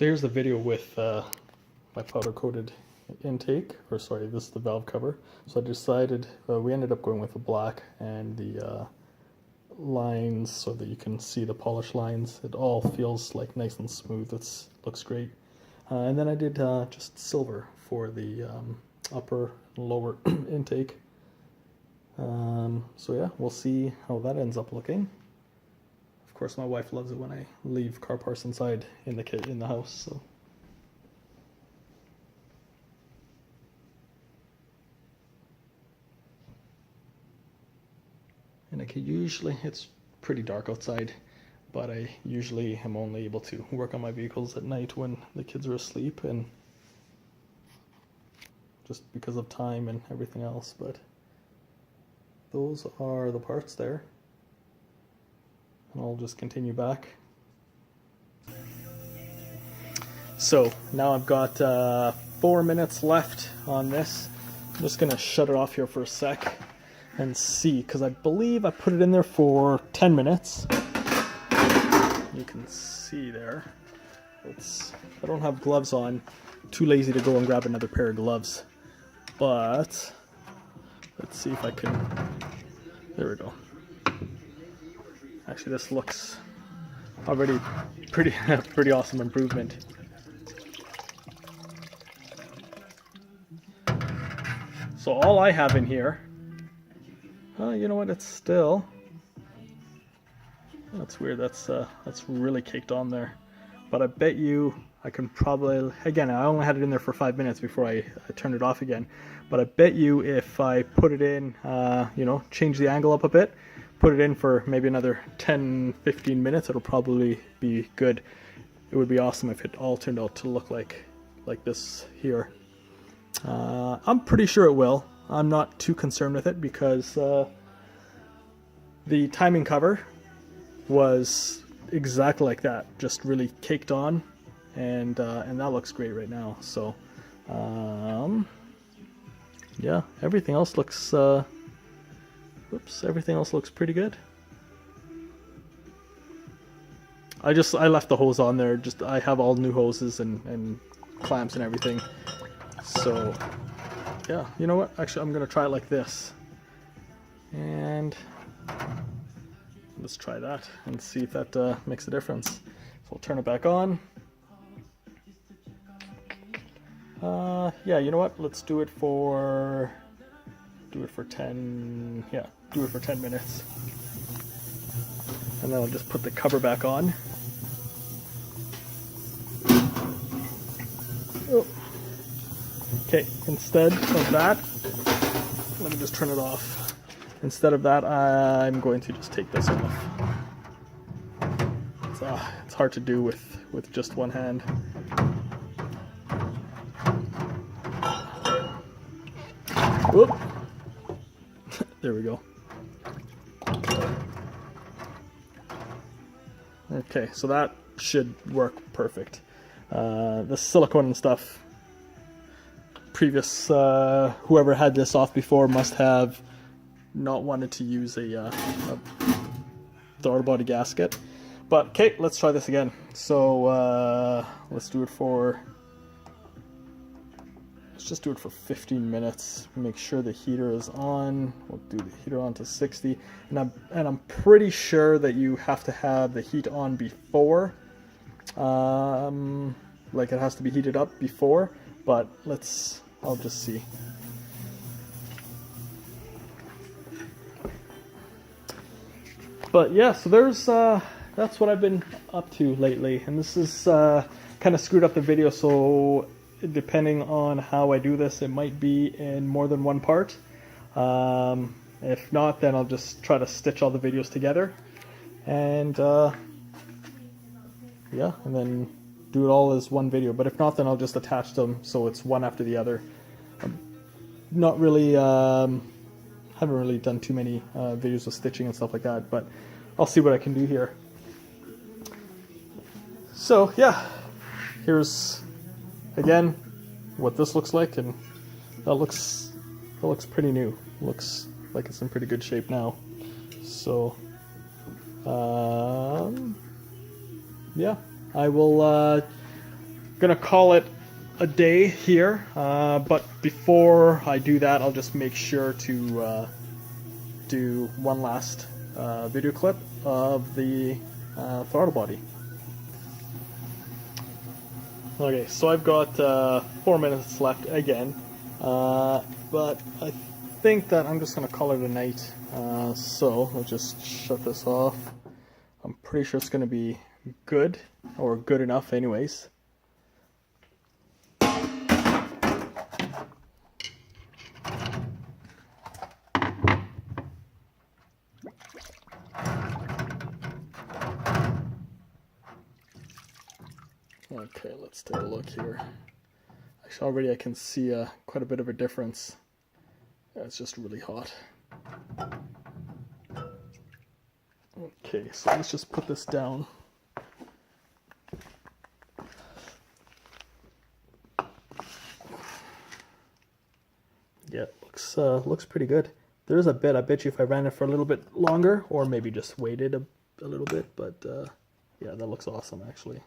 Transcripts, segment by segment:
So here's the video with my powder coated intake, or sorry, this is the valve cover. So I decided, we ended up going with the black and the lines so that you can see the polish lines. It all feels like nice and smooth. It looks great. And then I did just silver for the upper and lower intake. So yeah, we'll see how that ends up looking. Of course, my wife loves it when I leave car parts inside in the house. So. And I could usually, it's pretty dark outside, but I usually am only able to work on my vehicles at night when the kids are asleep, and just because of time and everything else. But those are the parts there. And I'll just continue back. So now I've got 4 minutes left on this. I'm just gonna shut it off here for a sec and see, because I believe I put it in there for 10 minutes. You can see there. I don't have gloves on. Too lazy to go and grab another pair of gloves. But let's see if I can. There we go. Actually, this looks already pretty awesome improvement. So all I have in here, you know what? It's still. That's weird. That's really caked on there. But I bet you I can probably, again, I only had it in there for 5 minutes before I turned it off again. But I bet you if I put it in, you know, change the angle up a bit, put it in for maybe another 10-15 minutes, it'll probably be good. It would be awesome if it all turned out to look like this here. I'm pretty sure it will. I'm not too concerned with it because the timing cover was exactly like that, just really caked on, and that looks great right now. So yeah, everything else looks everything else looks pretty good. I left the hose on there. Just I have all new hoses and clamps and everything. So yeah, you know what? Actually, I'm gonna try it like this, and let's try that and see if that makes a difference. So I'll turn it back on. Yeah, you know what? Let's do it for 10. Yeah, do it for 10 minutes, and then I'll just put the cover back on. Oh. Okay, instead of that, let me just turn it off. Instead of that, I'm going to just take this off. It's hard to do with just one hand. Whoop. There we go. Okay, so that should work perfect. The silicone and stuff, previous whoever had this off before must have not wanted to use a throttle body gasket. But okay, let's try this again. So let's do it for, let's just do it for 15 minutes. Make sure the heater is on. We'll do the heater on to 60, and I'm pretty sure that you have to have the heat on before. Like it has to be heated up before, but I'll just see. But yeah, so there's that's what I've been up to lately, and this is kind of screwed up the video, so depending on how I do this, it might be in more than one part. If not, then I'll just try to stitch all the videos together, and yeah, and then do it all as one video. But if not, then I'll just attach them so it's one after the other. Not really, haven't really done too many videos of stitching and stuff like that, but I'll see what I can do here. So yeah, here's again what this looks like, and that looks pretty new. Looks like it's in pretty good shape now. So yeah, I will gonna call it a day here, but before I do that, I'll just make sure to do one last video clip of the throttle body. Okay, so I've got 4 minutes left again, but I think that I'm just going to call it a night, so I'll just shut this off. I'm pretty sure it's going to be good, or good enough anyways. Okay, let's take a look here. Actually, already I can see quite a bit of a difference. Yeah, it's just really hot. Okay, so let's just put this down. Yeah, looks pretty good. There's a bit, I bet you if I ran it for a little bit longer, or maybe just waited a little bit, but yeah, that looks awesome actually.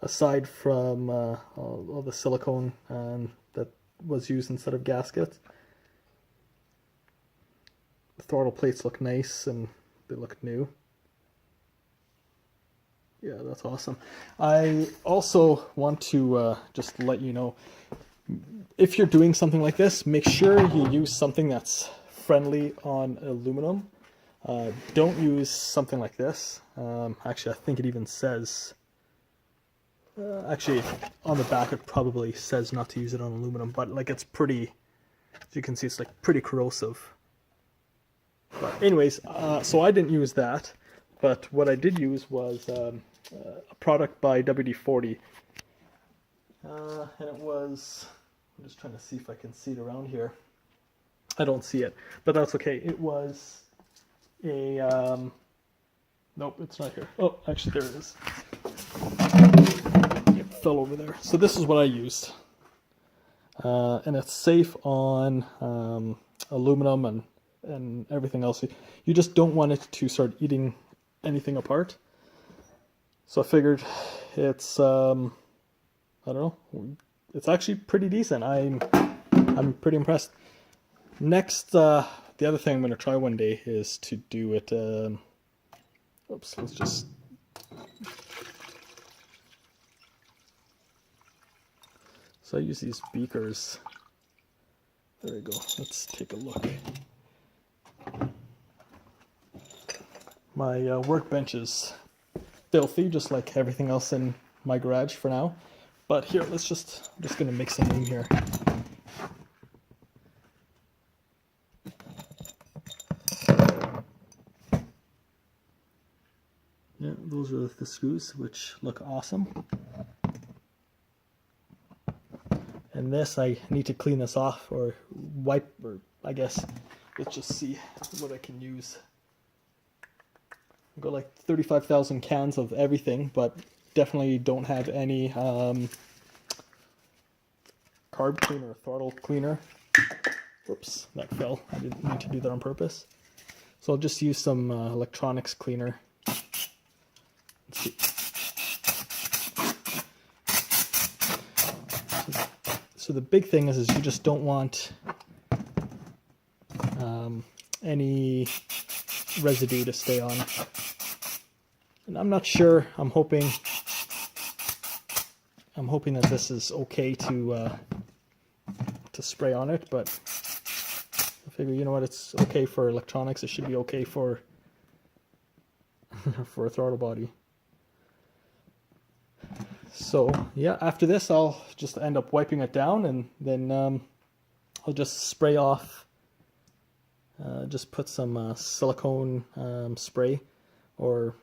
Aside from all the silicone that was used instead of gaskets, the throttle plates look nice and they look new. Yeah, that's awesome. I also want to just let you know, if you're doing something like this, make sure you use something that's friendly on aluminum. Don't use something like this. Actually, I think it even says, actually on the back it probably says not to use it on aluminum, but like it's pretty, as you can see, it's like pretty corrosive. But anyways, so I didn't use that, but what I did use was a product by WD-40, and it was, I'm just trying to see if I can see it around here. I don't see it, but that's okay. It was a, nope, it's not here. Oh, actually there it is. It fell over there. So this is what I used. And it's safe on aluminum and everything else. You just don't want it to start eating anything apart. So I figured it's, I don't know, it's actually pretty decent. I'm pretty impressed. Next, the other thing I'm going to try one day is to do it, oops, let's just, so I use these beakers. There we go, let's take a look. My workbench is filthy, just like everything else in my garage for now. But here, I'm just going to mix them in here. Yeah, those are the screws, which look awesome. And this, I need to clean this off or wipe, or I guess, let's just see what I can use. I've got like 35,000 cans of everything, but definitely don't have any carb cleaner or throttle cleaner. Whoops, that fell. I didn't mean to do that on purpose. So I'll just use some electronics cleaner. Let's see. So the big thing is you just don't want any residue to stay on. And I'm not sure. I'm hoping that this is okay to spray on it, but I figure, you know what, it's okay for electronics. It should be okay for for a throttle body. So yeah, after this I'll just end up wiping it down, and then I'll just spray off, just put some silicone spray or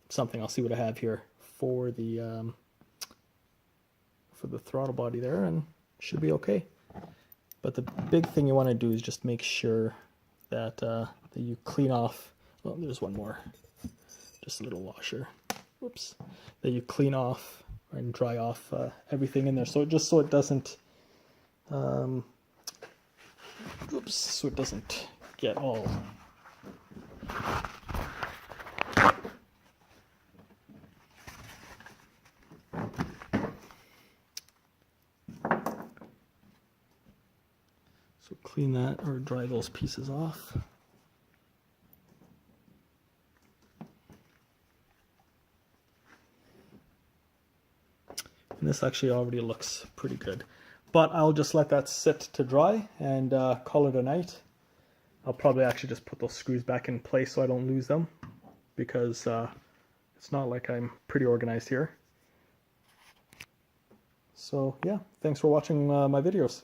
something. I'll see what I have here for the throttle body there, and should be okay. But the big thing you want to do is just make sure that, that you clean off, well, there's one more, just a little washer, whoops, that you clean off and dry off everything in there, so just so it doesn't, oops, so it doesn't get all clean that or dry those pieces off. And this actually already looks pretty good. But I'll just let that sit to dry and call it a night. I'll probably actually just put those screws back in place so I don't lose them, because it's not like I'm pretty organized here. So yeah, thanks for watching my videos.